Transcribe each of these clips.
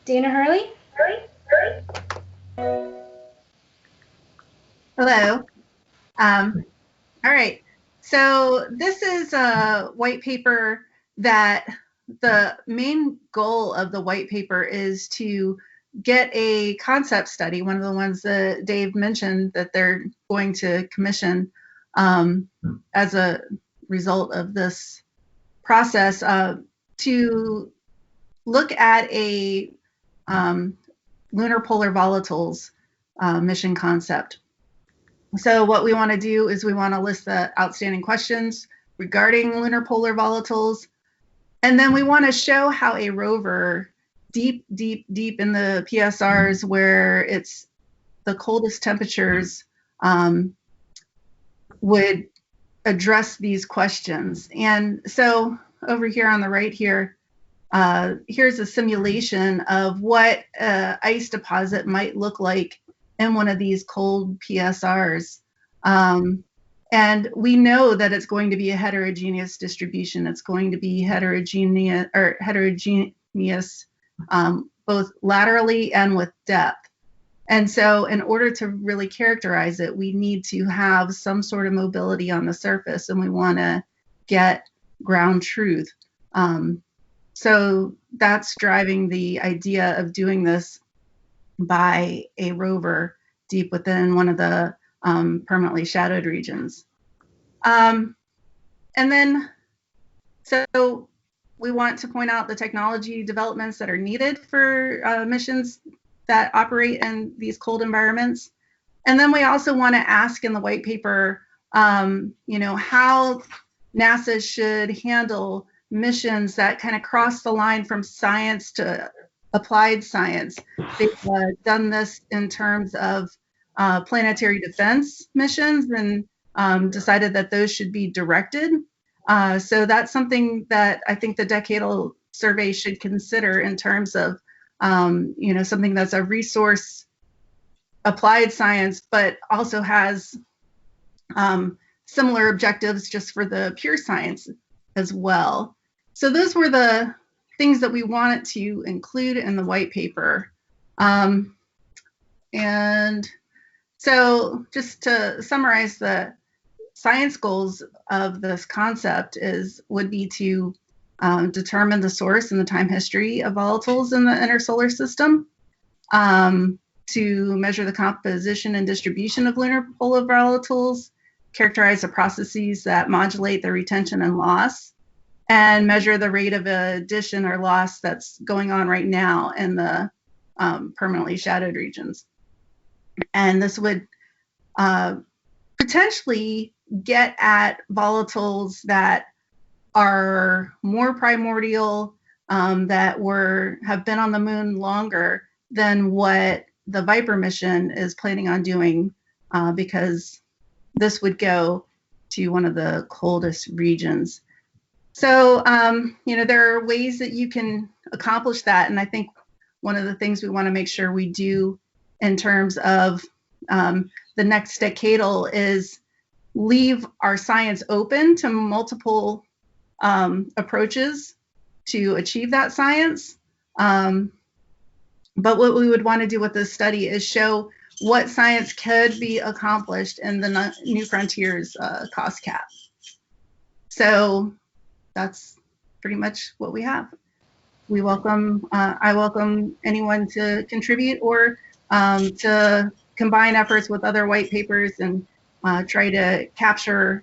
Dana Hurley? Hello. All right. So this is a white paper that the main goal of the white paper is to get a concept study, one of the ones that Dave mentioned that they're going to commission as a result of this process, to look at a lunar polar volatiles mission concept. So what we want to do is we want to list the outstanding questions regarding lunar polar volatiles, and then we want to show how a rover deep in the PSRs where it's the coldest temperatures would address these questions. And so over here on the right here, here's a simulation of what ice deposit might look like in one of these cold PSRs. And we know that it's going to be a heterogeneous distribution. It's going to be heterogeneous both laterally and with depth. And so in order to really characterize it, we need to have some sort of mobility on the surface, and we want to get ground truth. So that's driving the idea of doing this by a rover deep within one of the permanently shadowed regions. And then, so we want to point out the technology developments that are needed for missions that operate in these cold environments. And then we also want to ask in the white paper, how NASA should handle missions that kind of cross the line from science to applied science. They've done this in terms of planetary defense missions and decided that those should be directed. So that's something that I think the Decadal survey should consider in terms of, something that's a resource applied science, but also has similar objectives just for the pure science as well. So those were the things that we wanted to include in the white paper. And so just to summarize, the science goals of this concept would be to determine the source and the time history of volatiles in the inner solar system, to measure the composition and distribution of lunar polar volatiles, characterize the processes that modulate their retention and loss, and measure the rate of addition or loss that's going on right now in the permanently shadowed regions. And this would potentially get at volatiles that are more primordial, that have been on the moon longer than what the Viper mission is planning on doing, because this would go to one of the coldest regions. So, there are ways that you can accomplish that. And I think one of the things we want to make sure we do in terms of the next decadal is leave our science open to multiple approaches to achieve that science. But what we would want to do with this study is show what science could be accomplished in the New Frontiers cost cap. So that's pretty much what we have. We welcome, I welcome anyone to contribute or to combine efforts with other white papers and try to capture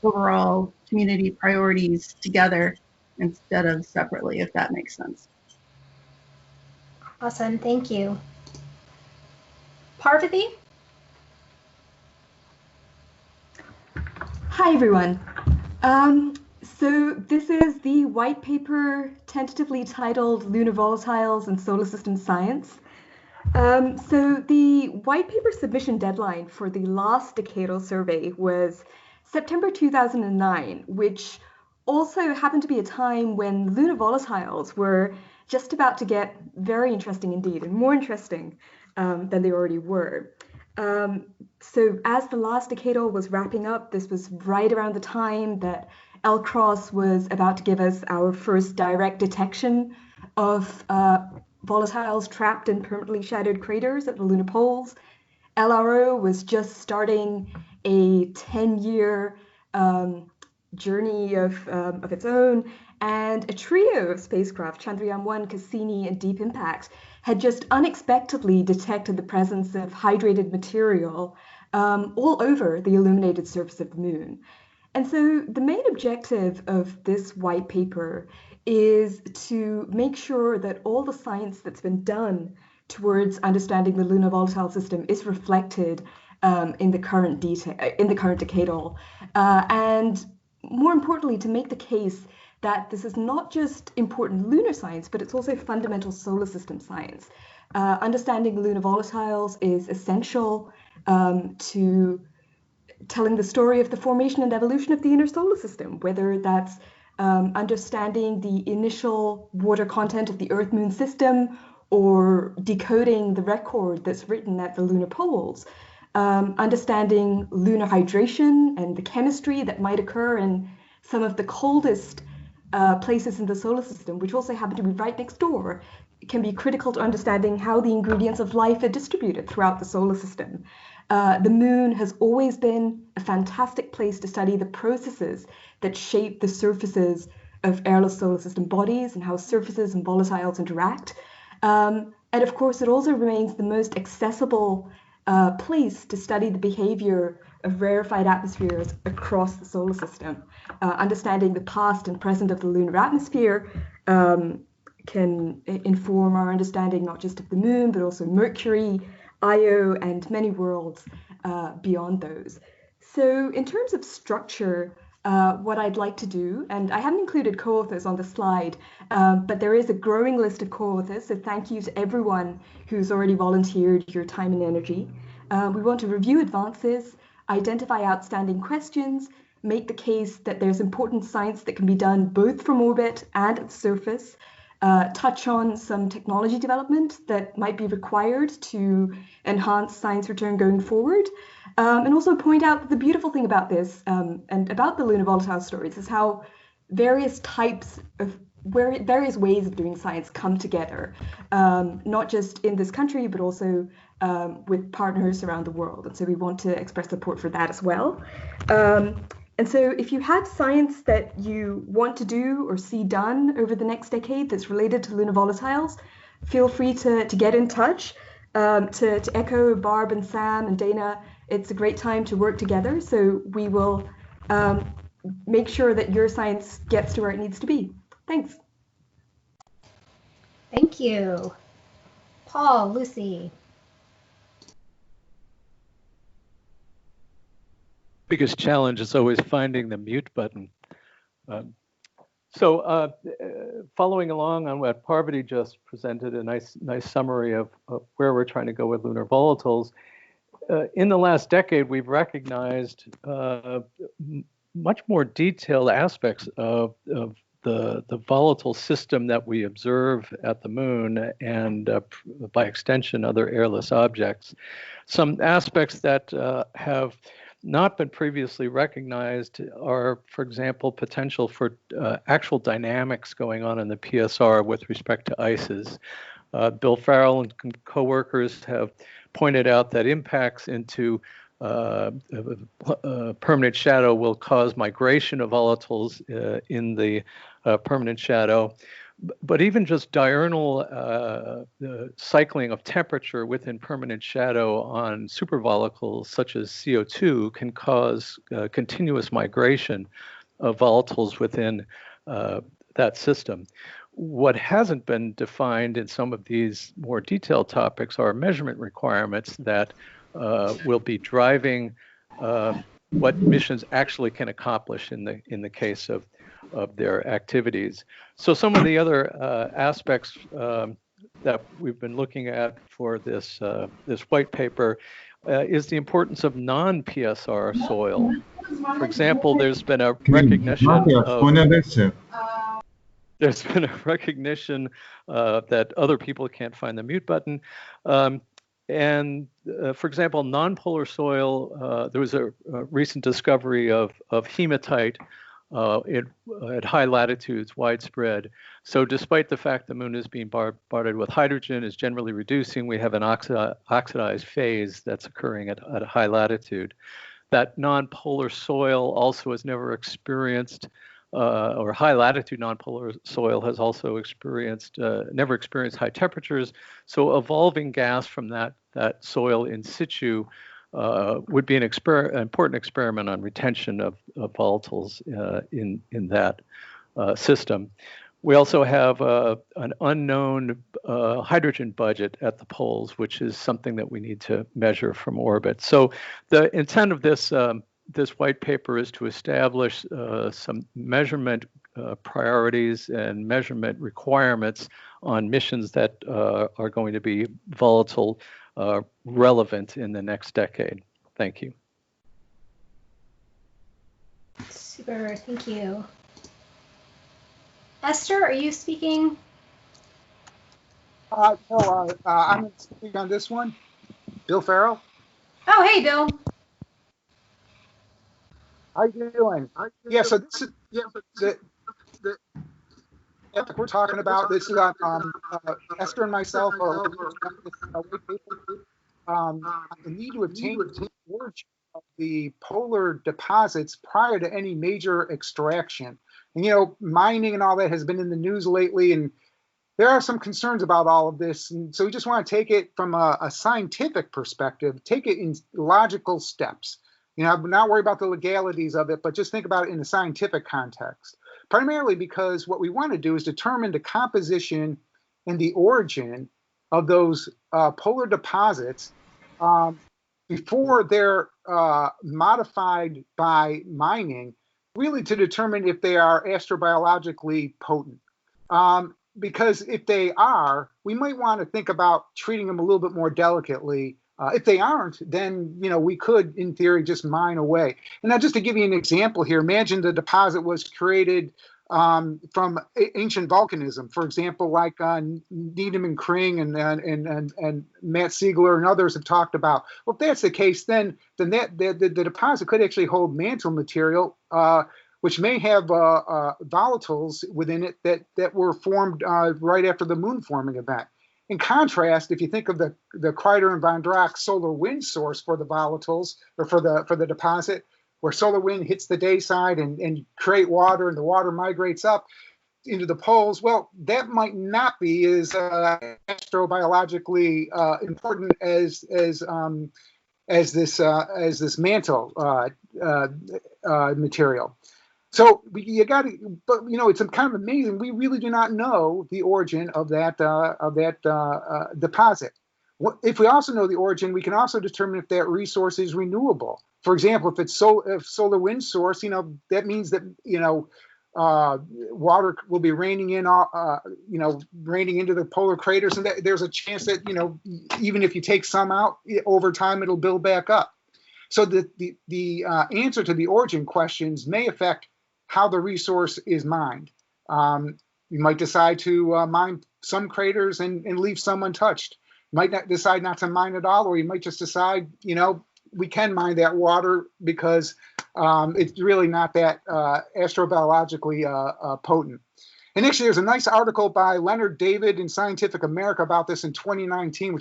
overall community priorities together instead of separately, if that makes sense. Awesome, thank you. Parvathy? Hi, everyone. So this is the white paper tentatively titled Lunar Volatiles and Solar System Science. So the white paper submission deadline for the last decadal survey was September 2009, which also happened to be a time when lunar volatiles were just about to get very interesting indeed, and more interesting than they already were. So as the last decadal was wrapping up, this was right around the time that L-Cross was about to give us our first direct detection of volatiles trapped in permanently shadowed craters at the lunar poles. LRO was just starting a 10-year journey of its own, and a trio of spacecraft, Chandrayaan-1, Cassini, and Deep Impact, had just unexpectedly detected the presence of hydrated material all over the illuminated surface of the moon. And so the main objective of this white paper is to make sure that all the science that's been done towards understanding the lunar volatile system is reflected in the current decadal, and more importantly, to make the case that this is not just important lunar science, but it's also fundamental solar system science. Understanding lunar volatiles is essential to telling the story of the formation and evolution of the inner solar system, whether that's understanding the initial water content of the Earth-Moon system, or decoding the record that's written at the lunar poles, understanding lunar hydration and the chemistry that might occur in some of the coldest places in the solar system, which also happen to be right next door, can be critical to understanding how the ingredients of life are distributed throughout the solar system. The moon has always been a fantastic place to study the processes that shape the surfaces of airless solar system bodies and how surfaces and volatiles interact. And of course, it also remains the most accessible place to study the behavior of rarefied atmospheres across the solar system. Understanding the past and present of the lunar atmosphere can inform our understanding not just of the moon, but also Mercury, Io, and many worlds beyond those. So in terms of structure, what I'd like to do, and I haven't included co-authors on the slide, but there is a growing list of co-authors, so thank you to everyone who's already volunteered your time and energy. We want to review advances, identify outstanding questions, make the case that there's important science that can be done both from orbit and at the surface, touch on some technology development that might be required to enhance science return going forward, and also point out that the beautiful thing about this and about the lunar volatile stories is how various ways of doing science come together, not just in this country, but also with partners around the world. And so we want to express support for that as well. And so if you have science that you want to do or see done over the next decade that's related to lunar volatiles, feel free to get in touch. To echo Barb and Sam and Dana, it's a great time to work together. So we will make sure that your science gets to where it needs to be. Thanks. Thank you. Paul, Lucy. Biggest challenge is always finding the mute button. Following along on what Parvathy just presented, a nice summary of where we're trying to go with lunar volatiles. In the last decade, we've recognized much more detailed aspects of the volatile system that we observe at the moon, and by extension, other airless objects. Some aspects that have not been previously recognized are, for example, potential for actual dynamics going on in the PSR with respect to ices. Bill Farrell and co-workers have pointed out that impacts into permanent shadow will cause migration of volatiles in the permanent shadow. But even just diurnal cycling of temperature within permanent shadow on supervolatiles such as CO2 can cause continuous migration of volatiles within that system. What hasn't been defined in some of these more detailed topics are measurement requirements that will be driving what missions actually can accomplish in the case of their activities. So some of the other aspects that we've been looking at for this white paper is the importance of non-PSR soil. For example, there's been a recognition that other people can't find the mute button. For example, non-polar soil, there was a recent discovery of hematite at high latitudes, widespread. So despite the fact the moon is being bombarded with hydrogen, is generally reducing, we have an oxidized phase that's occurring at a high latitude. That non-polar soil also has never experienced, or high latitude non-polar soil has also experienced, never experienced high temperatures. So evolving gas from that soil in situ would be an important experiment on retention of volatiles in that system. We also have an unknown hydrogen budget at the poles, which is something that we need to measure from orbit. So the intent of this white paper is to establish some measurement priorities and measurement requirements on missions that are going to be volatile relevant in the next decade. Thank you. Super, thank you. Esther, are you speaking? No, I'm going to speak on this one. Bill Farrell. Oh, hey, Bill. How you doing? Yeah, so this is the topic we're talking about. This is Esther and myself are the need to obtain the origin of the polar deposits prior to any major extraction. And, you know, mining and all that has been in the news lately, and there are some concerns about all of this. And so we just want to take it from a scientific perspective, take it in logical steps. You know, not worry about the legalities of it, but just think about it in a scientific context. Primarily because what we want to do is determine the composition and the origin of those polar deposits before they're modified by mining, really to determine if they are astrobiologically potent. Because if they are, we might want to think about treating them a little bit more delicately. If they aren't, then, you know, we could, in theory, just mine away. And now, just to give you an example here, imagine the deposit was created from ancient volcanism, for example, like Needham and Kring and Matt Siegler and others have talked about. Well, if that's the case, then the deposit could actually hold mantle material, which may have volatiles within it that were formed right after the moon forming event. In contrast, if you think of the Kreider and Von Drak solar wind source for the volatiles, or for the deposit, where solar wind hits the day side and create water, and the water migrates up into the poles, well, that might not be as astrobiologically important as this mantle material. So you got to, but you know, it's kind of amazing. We really do not know the origin of that deposit. If we also know the origin, we can also determine if that resource is renewable. For example, if it's solar wind source, you know, that means that, you know, water will be raining in, raining into the polar craters, and there's a chance that, you know, even if you take some out, over time it'll build back up. So the answer to the origin questions may affect how the resource is mined. You might decide to mine some craters and leave some untouched. You might not decide not to mine at all, or you might just decide, you know, we can mine that water because it's really not that astrobiologically potent. And actually, there's a nice article by Leonard David in Scientific America about this in 2019,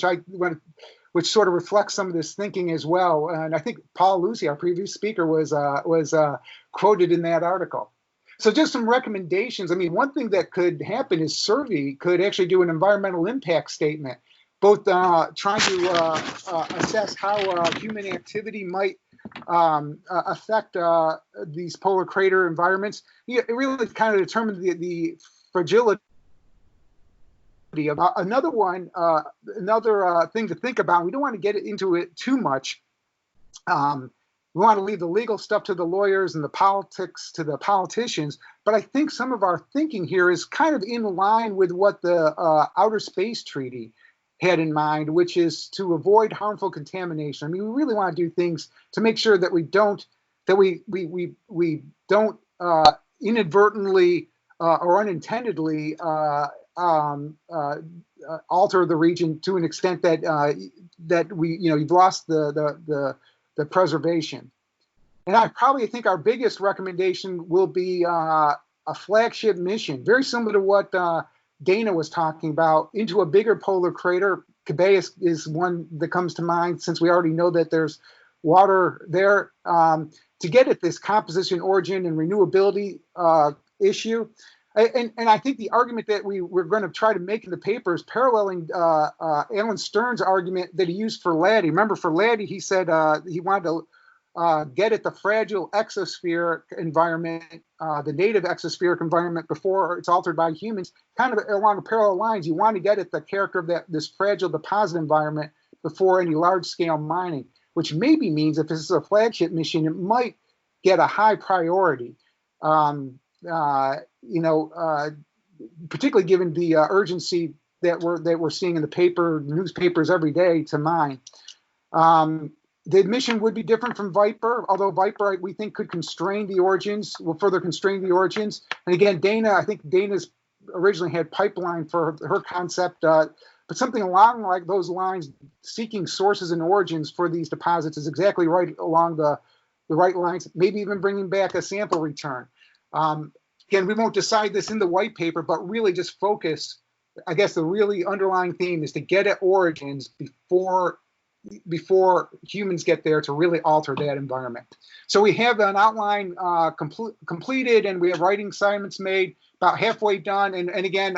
which sort of reflects some of this thinking as well. And I think Paul Lucey, our previous speaker, was quoted in that article. So just some recommendations. I mean, one thing that could happen is SSERVI could actually do an environmental impact statement, both trying to assess how human activity might affect these polar crater environments. It really kind of determines the fragility of another thing to think about. We don't want to get into it too much. We want to leave the legal stuff to the lawyers and the politics to the politicians. But I think some of our thinking here is kind of in line with what the Outer Space Treaty had in mind, which is to avoid harmful contamination. I mean, we really want to do things to make sure that we don't inadvertently or unintendedly alter the region to an extent that you've lost the preservation. And I probably think our biggest recommendation will be a flagship mission, very similar to what Dana was talking about, into a bigger polar crater. Cabeus is one that comes to mind since we already know that there's water there. To get at this composition, origin, and renewability issue. And I think the argument that we're going to try to make in the paper is paralleling Alan Stern's argument that he used for Laddie. Remember, for Laddie, he said he wanted to get at the fragile exospheric environment, the native exospheric environment before it's altered by humans, kind of along parallel lines. You want to get at the character of this fragile deposit environment before any large-scale mining, which maybe means if this is a flagship mission, it might get a high priority. Particularly given the urgency that we're seeing in the newspapers every day to mine. The mission would be different from Viper, although Viper, we think, could constrain the origins, will further constrain the origins. And again, I think Dana's originally had pipeline for her concept, but something along like those lines, seeking sources and origins for these deposits is exactly right along the right lines, maybe even bringing back a sample return. Again, we won't decide this in the white paper, but really just focus, I guess the really underlying theme is to get at origins before humans get there to really alter that environment. So we have an outline completed, and we have writing assignments made, about halfway done. And again,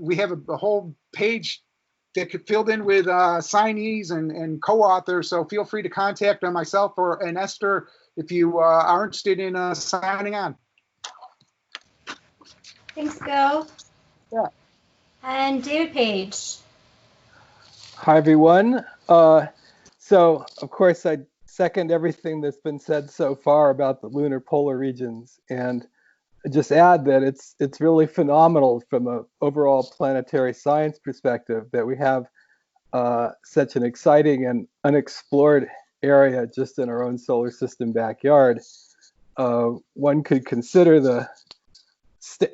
we have a whole page that could filled in with signees and co-authors. So feel free to contact myself and Esther if you are interested in signing on. Thanks, Bill. Yeah. And David Paige. Hi, everyone. So, of course, I second everything that's been said so far about the lunar polar regions, and just add that it's really phenomenal from an overall planetary science perspective that we have such an exciting and unexplored area just in our own solar system backyard. One could consider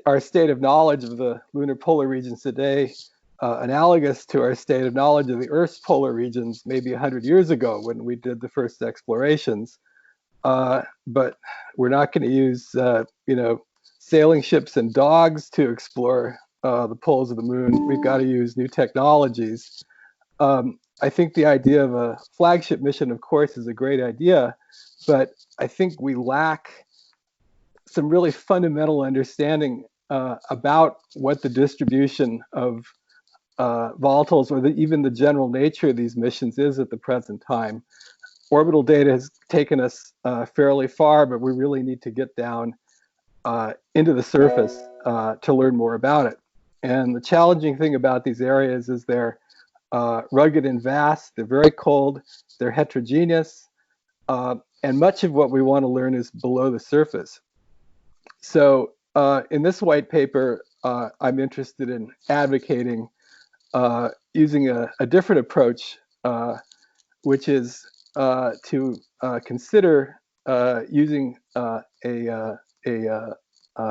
our state of knowledge of the lunar polar regions today analogous to our state of knowledge of the Earth's polar regions maybe 100 years ago when we did the first explorations. But we're not going to use, sailing ships and dogs to explore the poles of the moon. We've got to use new technologies. I think the idea of a flagship mission, of course, is a great idea, but I think we lack some really fundamental understanding about what the distribution of volatiles or even the general nature of these missions is at the present time. Orbital data has taken us fairly far, but we really need to get down into the surface to learn more about it. And the challenging thing about these areas is they're rugged and vast, they're very cold, they're heterogeneous, and much of what we want to learn is below the surface. So in this white paper, I'm interested in advocating using a different approach, which is to consider using a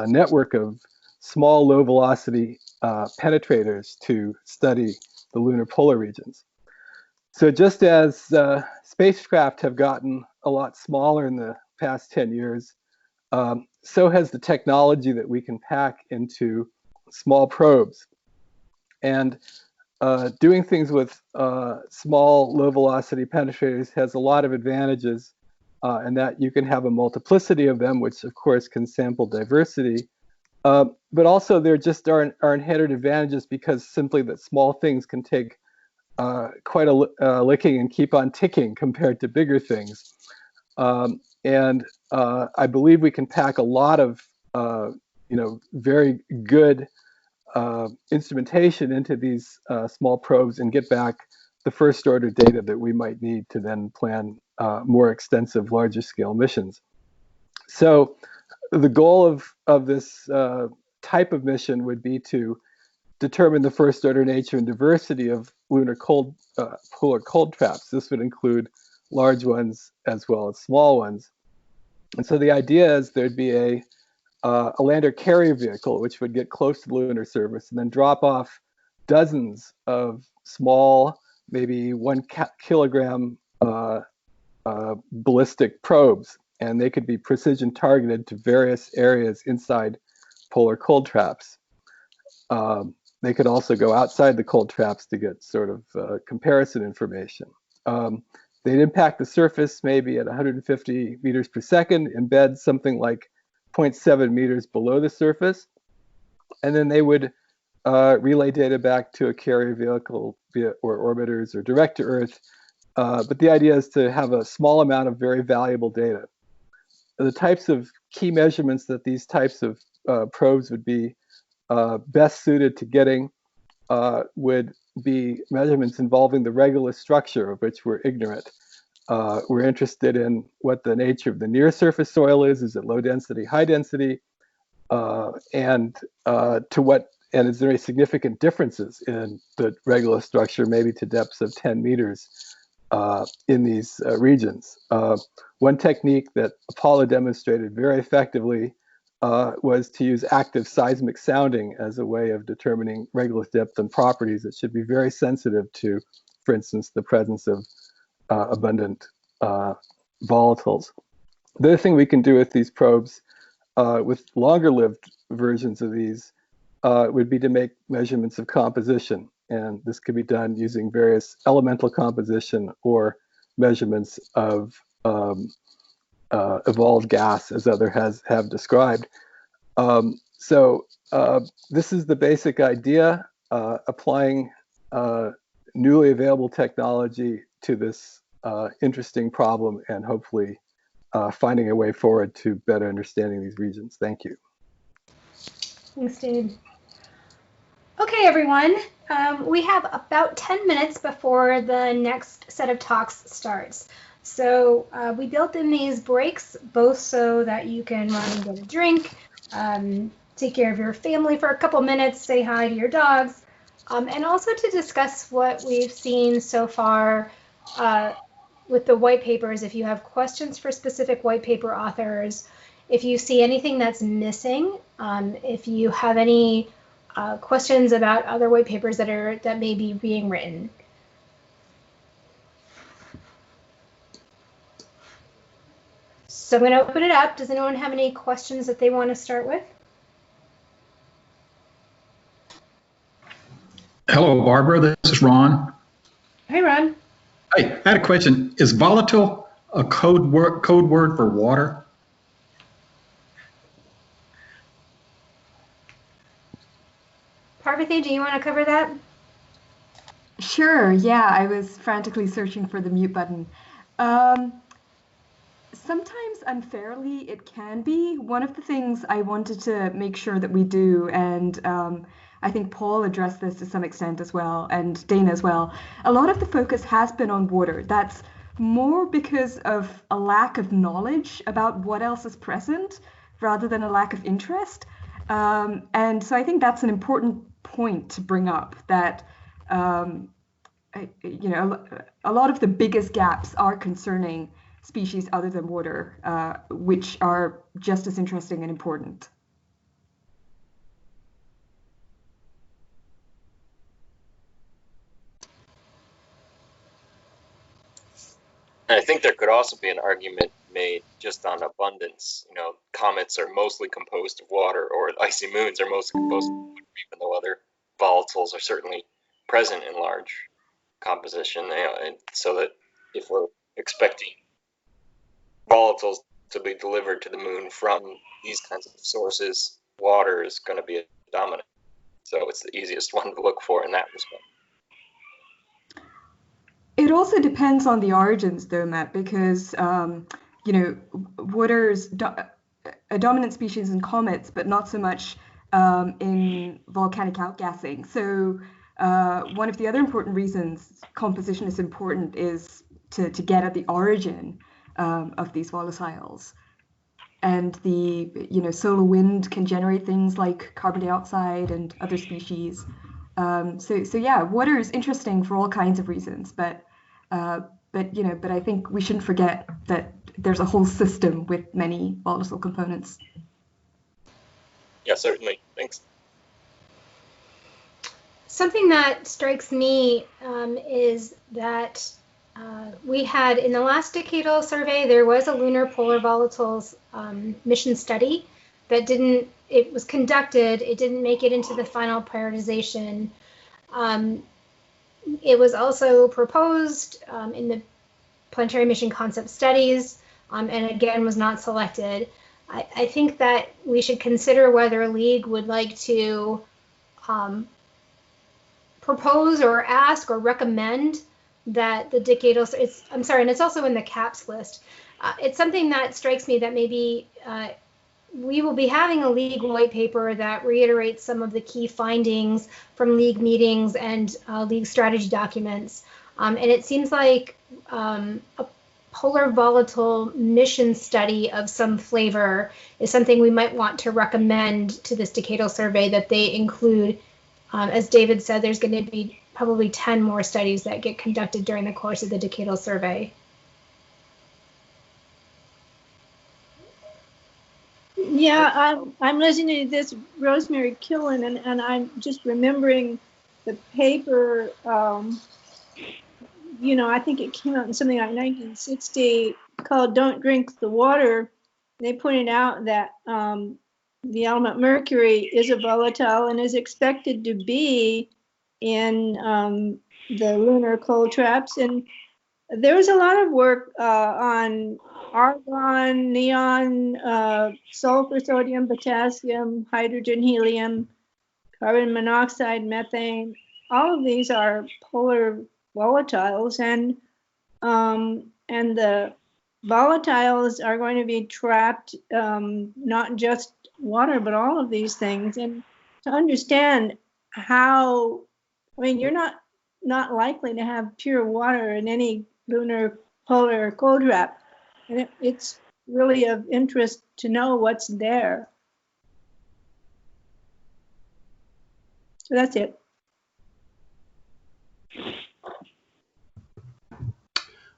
network of small low velocity penetrators to study the lunar polar regions. So just as spacecraft have gotten a lot smaller in the past 10 years, so has the technology that we can pack into small probes. And doing things with small low velocity penetrators has a lot of advantages, and that you can have a multiplicity of them, which of course can sample diversity. But also there just are inherent advantages because simply that small things can take quite a licking and keep on ticking compared to bigger things. And I believe we can pack a lot of very good instrumentation into these small probes and get back the first order data that we might need to then plan more extensive, larger scale missions. So the goal of this type of mission would be to determine the first order nature and diversity of lunar polar cold traps. This would include large ones as well as small ones. And so the idea is there'd be a lander carrier vehicle, which would get close to the lunar surface and then drop off dozens of small, maybe 1 kilogram ballistic probes, and they could be precision targeted to various areas inside polar cold traps. They could also go outside the cold traps to get sort of comparison information. They'd impact the surface maybe at 150 meters per second, embed something like 0.7 meters below the surface, and then they would relay data back to a carrier vehicle or orbiters or direct to Earth. But the idea is to have a small amount of very valuable data. The types of key measurements that these types of probes would be best suited to getting would be measurements involving the regolith structure, of which we're ignorant. We're interested in what the nature of the near surface soil is it low density, high density, and is there any significant differences in the regolith structure, maybe to depths of 10 meters in these regions. One technique that Apollo demonstrated very effectively was to use active seismic sounding as a way of determining regolith depth and properties that should be very sensitive to, for instance, the presence of abundant volatiles. The other thing we can do with these probes, with longer-lived versions of these, would be to make measurements of composition. And this could be done using various elemental composition or measurements of evolved gas, as others have described. This is the basic idea, applying newly available technology to this interesting problem, and hopefully finding a way forward to better understanding these regions. Thank you. Thanks, Dave. Okay, everyone. We have about 10 minutes before the next set of talks starts. So we built in these breaks both so that you can run and get a drink, take care of your family for a couple minutes, say hi to your dogs, and also to discuss what we've seen so far with the white papers. If you have questions for specific white paper authors, if you see anything that's missing, if you have any questions about other white papers that may be being written. So I'm going to open it up. Does anyone have any questions that they want to start with? Hello, Barbara. This is Ron. Hey, Ron. Hey, I had a question. Is volatile a code word for water? Parvathy, do you want to cover that? Sure, yeah, I was frantically searching for the mute button. Sometimes unfairly it can be. One of the things I wanted to make sure that we do, and I think Paul addressed this to some extent as well, and Dana as well, a lot of the focus has been on water. That's more because of a lack of knowledge about what else is present rather than a lack of interest. And so I think that's an important point to bring up, that a lot of the biggest gaps are concerning species other than water, which are just as interesting and important. And I think there could also be an argument made just on abundance. You know, comets are mostly composed of water, or icy moons are mostly composed of water, even though other volatiles are certainly present in large composition. And so that if we're expecting volatiles to be delivered to the moon from these kinds of sources, water is going to be a dominant. So it's the easiest one to look for in that respect. It also depends on the origins, though, Matt, because water's a dominant species in comets, but not so much in volcanic outgassing. So one of the other important reasons composition is important is to get at the origin of these volatiles. And the solar wind can generate things like carbon dioxide and other species. So yeah, water is interesting for all kinds of reasons, but I think we shouldn't forget that there's a whole system with many volatile components. Yeah, certainly. Thanks. Something that strikes me is that we had, in the last decadal survey, there was a lunar polar volatiles mission study that didn't, it was conducted, it didn't make it into the final prioritization. It was also proposed in the planetary mission concept studies, and again was not selected. I think that we should consider whether LEAG would like to propose or ask or recommend that the decadal, and it's also in the CAPS list. It's something that strikes me that maybe we will be having a LEAG white paper that reiterates some of the key findings from LEAG meetings and LEAG strategy documents. And it seems like a polar volatile mission study of some flavor is something we might want to recommend to this decadal survey that they include. As David said, there's going to be probably 10 more studies that get conducted during the course of the decadal survey. Yeah, I'm listening to this, Rosemary Killen, and I'm just remembering the paper, you know, I think it came out in something like 1960 called Don't Drink the Water. They pointed out that the element mercury is a volatile and is expected to be in the lunar cold traps. And there was a lot of work on argon, neon, sulfur, sodium, potassium, hydrogen, helium, carbon monoxide, methane. All of these are polar volatiles, and the volatiles are going to be trapped, not just water, but all of these things. And to understand how, I mean, you're not likely to have pure water in any lunar polar cold trap. And it's really of interest to know what's there. So that's it.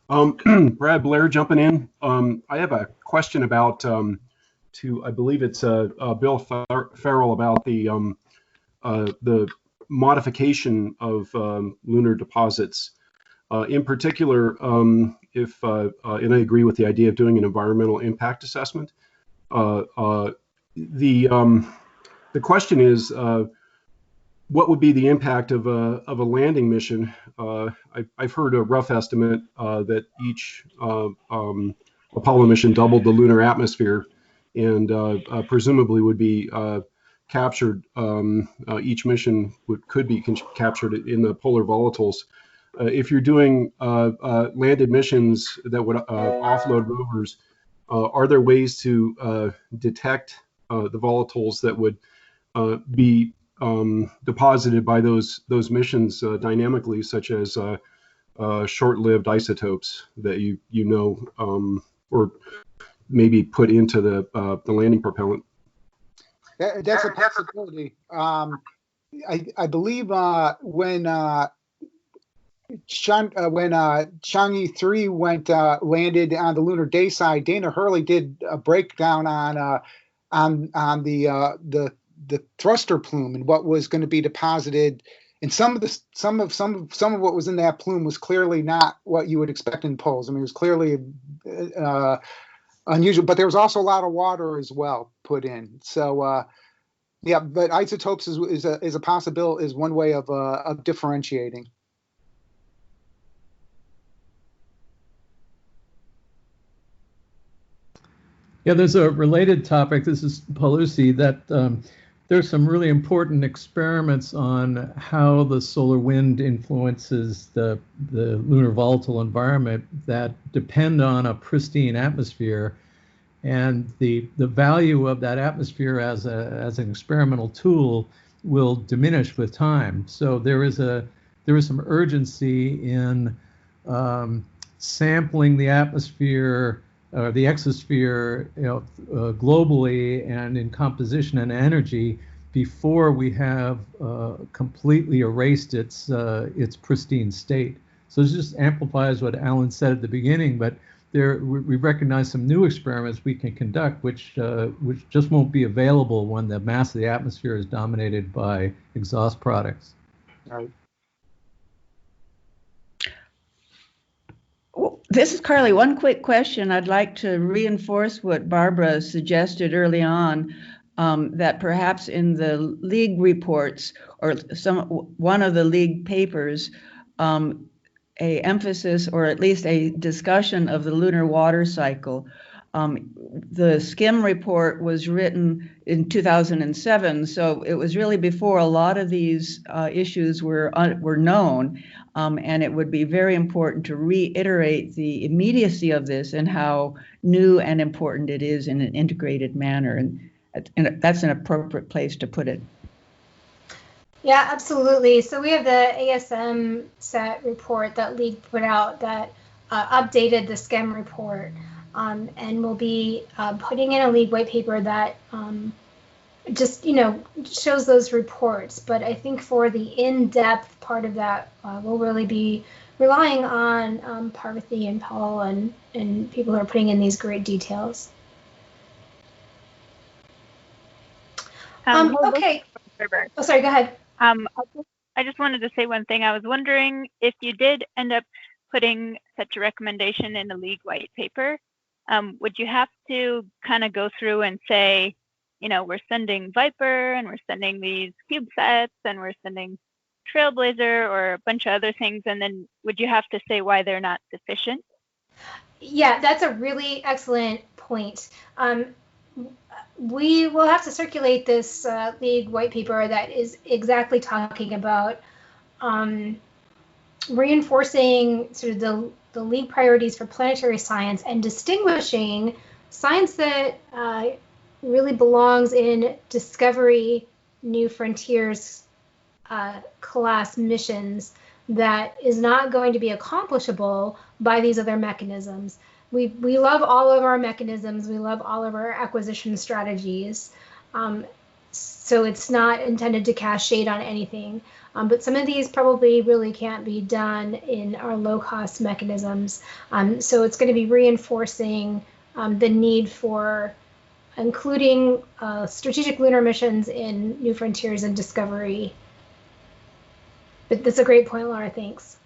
Brad Blair jumping in. I have a question about I believe it's Bill Farrell about the modification of lunar deposits. In particular, if and I agree with the idea of doing an environmental impact assessment. The question is, what would be the impact of a landing mission? I've heard a rough estimate that each Apollo mission doubled the lunar atmosphere, and presumably would be captured. Each mission could be captured in the polar volatiles. If you're doing landed missions that would offload rovers, are there ways to detect the volatiles that would be deposited by those missions dynamically, such as short-lived isotopes that you know, or maybe put into the landing propellant? That's a possibility. I believe when Chang'e 3 landed on the lunar day side, Dana Hurley did a breakdown on the thruster plume and what was going to be deposited. And some of what was in that plume was clearly not what you would expect in poles. I mean, it was clearly unusual, but there was also a lot of water as well put in. So yeah, but isotopes is a possibility, is one way of differentiating. Yeah, there's a related topic. This is Lucey, that there's some really important experiments on how the solar wind influences the lunar volatile environment that depend on a pristine atmosphere, and the value of that atmosphere as an experimental tool will diminish with time. So there is some urgency in sampling the atmosphere, the exosphere, globally and in composition and energy before we have completely erased its pristine state. So this just amplifies what Alan said at the beginning, but we recognize some new experiments we can conduct, which just won't be available when the mass of the atmosphere is dominated by exhaust products. Right. This is Carly. One quick question. I'd like to reinforce what Barbara suggested early on, that perhaps in the LEAG reports or one of the LEAG papers, a emphasis or at least a discussion of the lunar water cycle. The SCIM report was written in 2007, so it was really before a lot of these issues were known, and it would be very important to reiterate the immediacy of this and how new and important it is in an integrated manner, and that's an appropriate place to put it. Yeah, absolutely. So we have the ASM set report that LEAG put out that updated the SCIM report. And we'll be putting in a LEAG white paper that just, shows those reports. But I think for the in-depth part of that, we'll really be relying on Parvathy and Paul and people who are putting in these great details. Okay. Oh, sorry, go ahead. I just wanted to say one thing. I was wondering if you did end up putting such a recommendation in the LEAG white paper, would you have to kind of go through and say, we're sending Viper and we're sending these CubeSats and we're sending Trailblazer or a bunch of other things, and then would you have to say why they're not sufficient? Yeah, that's a really excellent point. We will have to circulate this LEAG white paper that is exactly talking about reinforcing sort of the LEAG priorities for planetary science and distinguishing science that really belongs in Discovery, New Frontiers class missions that is not going to be accomplishable by these other mechanisms. We love all of our mechanisms. We love all of our acquisition strategies. So it's not intended to cast shade on anything. But some of these probably really can't be done in our low-cost mechanisms. So it's going to be reinforcing the need for including strategic lunar missions in New Frontiers and Discovery. But that's a great point, Laura. Thanks.